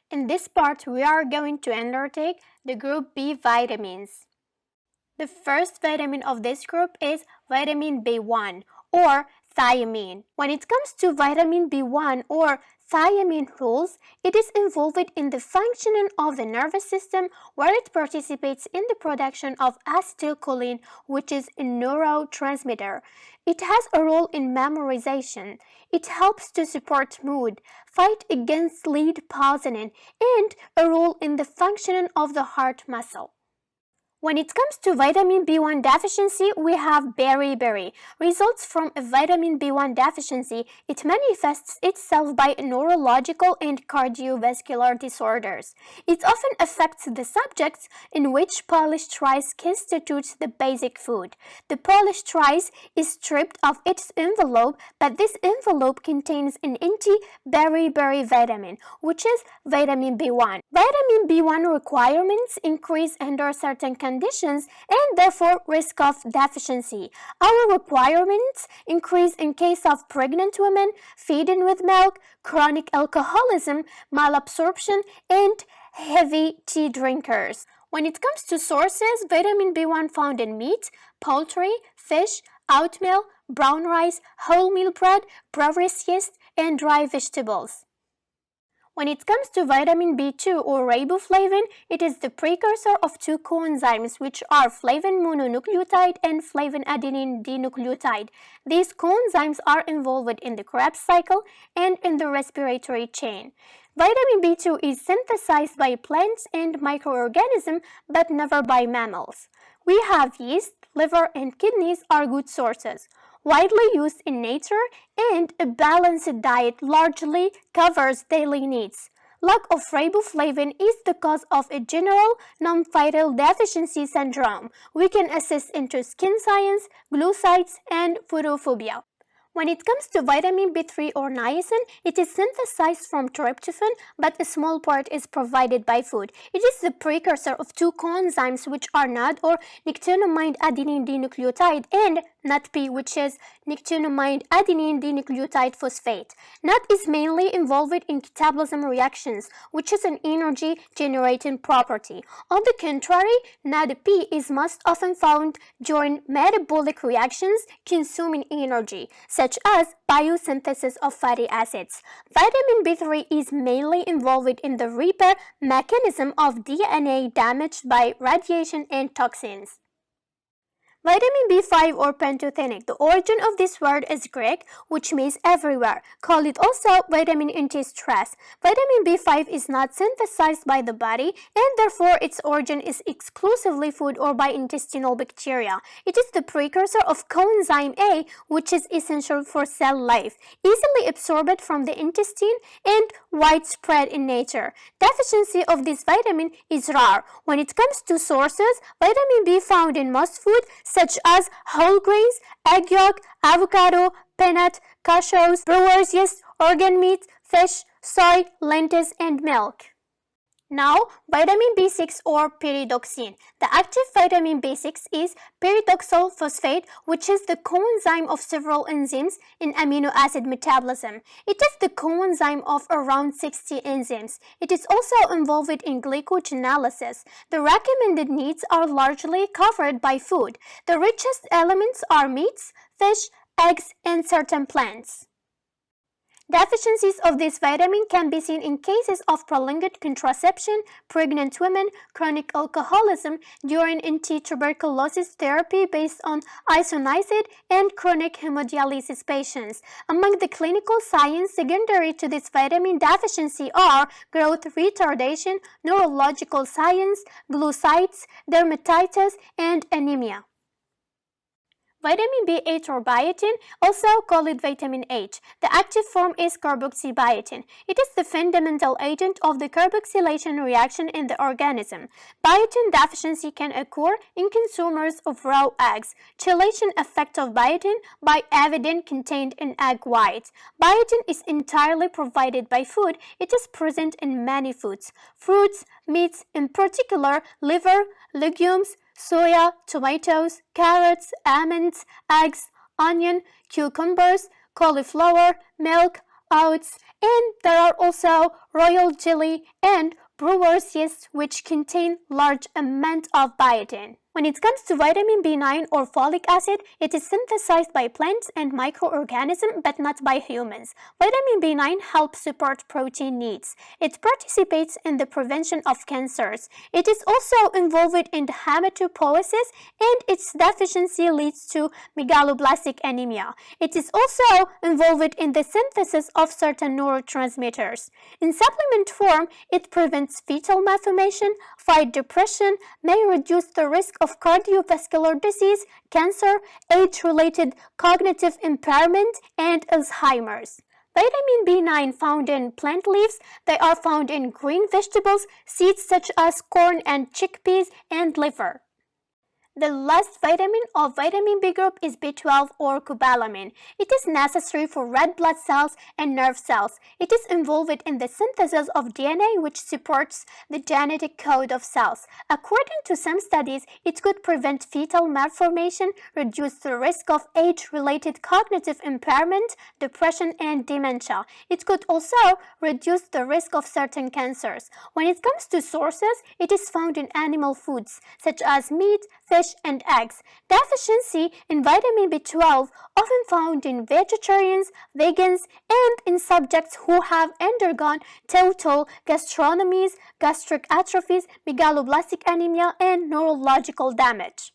In this part, we are going to undertake the group B vitamins. The first vitamin of this group is vitamin B1 or thiamine. When it comes to vitamin B1 or thiamine rules, it is involved in the functioning of the nervous system where it participates in the production of acetylcholine, which is a neurotransmitter. It has a role in memorization. It helps to support mood, fight against lead poisoning, and a role in the functioning of the heart muscle. When it comes to vitamin B1 deficiency, we have beriberi. Results from a vitamin B1 deficiency, it manifests itself by neurological and cardiovascular disorders. It often affects the subjects in which polished rice constitutes the basic food. The polished rice is stripped of its envelope, but this envelope contains an anti-beriberi vitamin, which is vitamin B1. Vitamin B1 requirements increase under certain conditions and therefore risk of deficiency. Our requirements increase in case of pregnant women, feeding with milk, chronic alcoholism, malabsorption, and heavy tea drinkers. When it comes to sources, vitamin B1 found in meat, poultry, fish, oatmeal, brown rice, wholemeal bread, breweries yeast, and dry vegetables. When it comes to vitamin B2 or riboflavin, it is the precursor of two coenzymes which are flavin mononucleotide and flavin adenine dinucleotide. These coenzymes are involved in the Krebs cycle and in the respiratory chain. Vitamin B2 is synthesized by plants and microorganisms but never by mammals. We have yeast, liver, and kidneys are good sources. Widely used in nature, and a balanced diet largely covers daily needs. Lack of riboflavin is the cause of a general non-fatal deficiency syndrome. We can assess into skin science, glucides, and photophobia. When it comes to vitamin B3 or niacin, it is synthesized from tryptophan, but a small part is provided by food. It is the precursor of two coenzymes which are NAD or nicotiniamide adenine dinucleotide and NADP, which is nicotiniamide adenine dinucleotide phosphate. NAD is mainly involved in catabolism reactions, which is an energy generating property. On the contrary, NADP is most often found during metabolic reactions consuming energy, such as biosynthesis of fatty acids. Vitamin B3 is mainly involved in the repair mechanism of DNA damaged by radiation and toxins. Vitamin B5 or pantothenic. The origin of this word is Greek, which means everywhere. Call it also vitamin anti-stress. Vitamin B5 is not synthesized by the body and therefore its origin is exclusively food or by intestinal bacteria. It is the precursor of coenzyme A, which is essential for cell life, easily absorbed from the intestine and widespread in nature. Deficiency of this vitamin is rare. When it comes to sources, vitamin B found in most food such as whole grains, egg yolk, avocado, peanut, cashews, brewer's yeast, organ meat, fish, soy, lentils, and milk. Now, vitamin B6 or pyridoxine. The active vitamin B6 is pyridoxal phosphate, which is the coenzyme of several enzymes in amino acid metabolism. It is the coenzyme of around 60 enzymes. It is also involved in glycogenolysis. The recommended needs are largely covered by food. The richest elements are meats, fish, eggs, and certain plants. Deficiencies of this vitamin can be seen in cases of prolonged contraception, pregnant women, chronic alcoholism, during anti-tuberculosis therapy based on isoniazid, and chronic hemodialysis patients. Among the clinical signs secondary to this vitamin deficiency are growth retardation, neurological signs, glucides, dermatitis, and anemia. Vitamin B8 or biotin, also call it vitamin H. The active form is carboxybiotin. It is the fundamental agent of the carboxylation reaction in the organism. Biotin deficiency can occur in consumers of raw eggs. Chelation effect of biotin by evident contained in egg whites. Biotin is entirely provided by food. It is present in many foods. Fruits, meats, in particular liver, legumes, soya, tomatoes, carrots, almonds, eggs, onion, cucumbers, cauliflower, milk, oats, and there are also royal jelly and brewer's yeast, which contain large amount of biotin. When it comes to vitamin B9 or folic acid, it is synthesized by plants and microorganisms but not by humans. Vitamin B9 helps support protein needs. It participates in the prevention of cancers. It is also involved in hematopoiesis, and its deficiency leads to megaloblastic anemia. It is also involved in the synthesis of certain neurotransmitters. In supplement form, it prevents fetal malformation, fight depression, may reduce the risk of cardiovascular disease, cancer, age-related cognitive impairment, and Alzheimer's. Vitamin B9 found in plant leaves. They are found in green vegetables, seeds such as corn and chickpeas, and liver. The last vitamin of vitamin B group is B12 or cobalamin. It is necessary for red blood cells and nerve cells. It is involved in the synthesis of DNA, which supports the genetic code of cells. According to some studies, it could prevent fetal malformation, reduce the risk of age-related cognitive impairment, depression, and dementia. It could also reduce the risk of certain cancers. When it comes to sources, it is found in animal foods such as meat, fish, and eggs. Deficiency in vitamin B12 often found in vegetarians, vegans, and in subjects who have undergone total gastrostomies, gastric atrophies, megaloblastic anemia, and neurological damage.